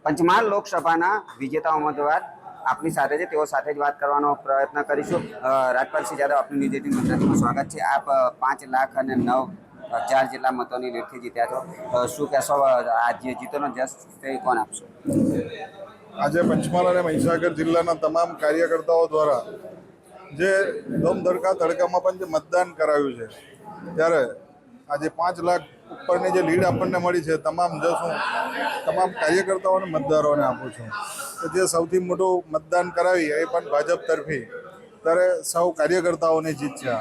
પંચમહાલ લોકસભાના વિજેતા ઉમેદવાર આપની સાથે છે, તેઓ સાથે જ વાત કરવાનો પ્રયત્ન કરીશું। રાજપાલસિંહ જાદવ, આપનું ન્યૂઝ 18 ગુજરાતીમાં સ્વાગત છે। આપ 5,09,000 જેટલા મતોની લીડથી જીત્યા છો। શું કહેશો, આજે જીતોનો જસ કોણ આપશો? આજે પંચમહાલ અને મહીસાગર જિલ્લાના તમામ કાર્યકર્તાઓ દ્વારા જે ધમધડકા તડકામાં પણ જે મતદાન કરાવ્યું છે, ત્યારે આજે 5 લાખ ઉપરની જે લીડ આપણને મળી છે, તમામ જસ હું તમામ કાર્યકર્તાઓને મતદારોને આપું છું કે જે સૌથી મોટું મતદાન કરાવી એ પણ ભાજપ તરફી, ત્યારે સૌ કાર્યકર્તાઓની જીત છે।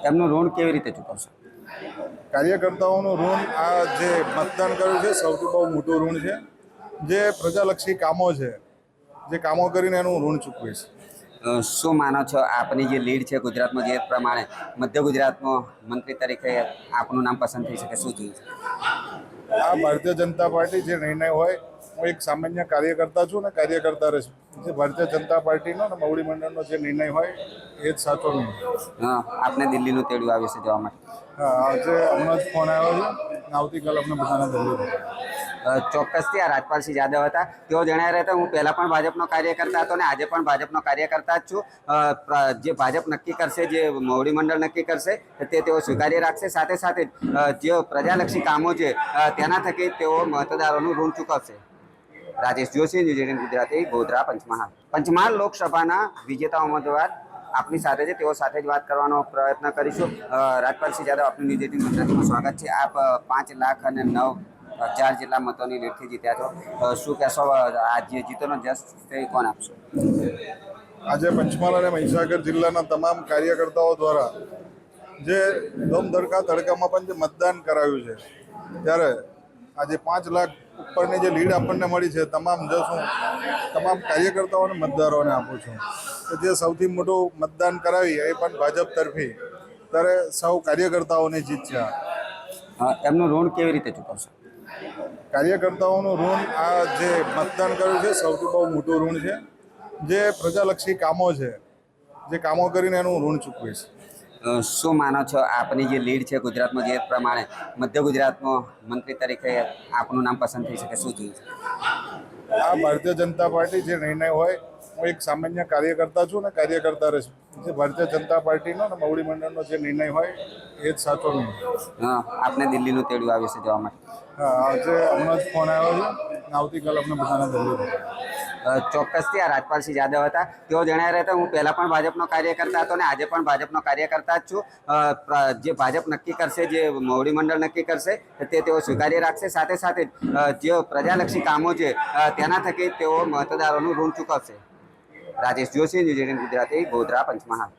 એમનું ઋણ કેવી રીતે ચૂકવશો? કાર્યકર્તાઓનું ઋણ આ જે મતદાન કર્યું છે સૌથી બહુ મોટું ઋણ છે, જે પ્રજાલક્ષી કામો છે, જે કામો કરીને એનું ઋણ ચૂકવીશ। શું માનો છો, આપની જે લીડ છે ગુજરાતમાં, જે પ્રમાણે મધ્ય ગુજરાતમાં મંત્રી તરીકે આપનું નામ પસંદ થઈ શકે, શું જોઈએ છે? આ ભારતીય જનતા પાર્ટી જે નિર્ણય હોય, હું એક સામાન્ય કાર્યકર્તા છું ને કાર્યકર્તા રહીશ। જે ભારતીય જનતા પાર્ટીનો ને મોવડી મંડળનો જે નિર્ણય હોય એ જ સાચો નિર્ણય। આપને દિલ્હીનું તેડું આવ્યું છે જવા માટે? હા, આજે હમણાં જ ફોન આવ્યો છે, આવતીકાલે અમને બધાને દિલ્હી। ચોક્કસથી આ રાજપાલસિંહ જાદવ હતા। તેઓ જણાવી રહ્યા હતા, હું પહેલા પણ ભાજપનો કાર્યકર્તા હતો ને આજે પણ ભાજપનો કાર્યકર્તા જ છું। જે ભાજપ નક્કી કરશે, જે મોવડી મંડળ નક્કી કરશે તે તેઓ સ્વીકાર્ય રાખશે। સાથે સાથે જે પ્રજાલક્ષી કામો છે તેના થકી તેઓ મતદારોનું ઋણ ચૂકવશે। રાજેશ જોશી, ન્યૂઝ 18 ગુજરાતી, ગોધરા, પંચમહાલ લોકસભાના વિજેતા ઉમેદવાર આપની સાથે છે, તેઓ સાથે જ વાત કરવાનો પ્રયત્ન કરીશું। રાજપાલસિંહ જાદવ, આપનું ન્યૂઝ 18 ગુજરાતીમાં સ્વાગત છે। આપ 5,09,000 જેટલા મતોની લીડથી જીત્યા છો। શું કહેશો, આજે જીતોનો જસ કોણ આપશો? આજે પંચમહાલ અને મહીસાગર જિલ્લાના તમામ કાર્યકર્તાઓ દ્વારા જે ધમધડકા તડકામાં પણ જે મતદાન કરાવ્યું છે, ત્યારે આજે 5 લાખ ઉપરની જે લીડ આપણને મળી છે, તમામ જસ હું તમામ કાર્યકર્તાઓને મતદારોને આપું છું કે જે સૌથી મોટું મતદાન કરાવી એ પણ ભાજપ તરફી, ત્યારે સૌ કાર્યકર્તાઓની જીત છે। એમનું ઋણ કેવી રીતે ચૂકવશો? કાર્યકર્તાઓનું ઋણ આ જે મતદાન કર્યું છે સૌથી બહુ મોટું ઋણ છે, જે પ્રજાલક્ષી કામો છે, જે કામો કરીને એનું ઋણ ચૂકવીશ। શું માનો છો, આપની જે લીડ છે ગુજરાતમાં, જે પ્રમાણે મધ્ય ગુજરાતમાં મંત્રી તરીકે આપનું નામ પસંદ થઈ શકે, શું જોઈએ છે? આ ભારતીય જનતા પાર્ટી જે નિર્ણય હોય, હું એક સામાન્ય કાર્યકર્તા છું ને કાર્યકર્તા રહીશ। જે ભારતીય જનતા પાર્ટીનો ને મોવડી મંડળનો જે નિર્ણય હોય એ જ સાચો નિર્ણય। આપને દિલ્હીનું તેડું આવ્યું છે જવા માટે? હા, આજે હમણાં જ ફોન આવ્યો છે, આવતીકાલે અમને બધાને દિલ્હી। ચોક્કસથી આ રાજપાલસિંહ જાદવ હતા। તેઓ જણાવી રહ્યા હતા, હું પહેલા પણ ભાજપનો કાર્યકર્તા હતો ને આજે પણ ભાજપનો કાર્યકર્તા જ છું। જે ભાજપ નક્કી કરશે, જે મોવડી મંડળ નક્કી કરશે તે તેઓ સ્વીકાર્ય રાખશે। સાથે સાથે જે પ્રજાલક્ષી કામો છે તેના થકી તેઓ મતદારોનું ઋણ ચૂકવશે। રાજેશ જોશી, ન્યૂઝ 18 ગુજરાતી, ગોધરા, પંચમહાલ।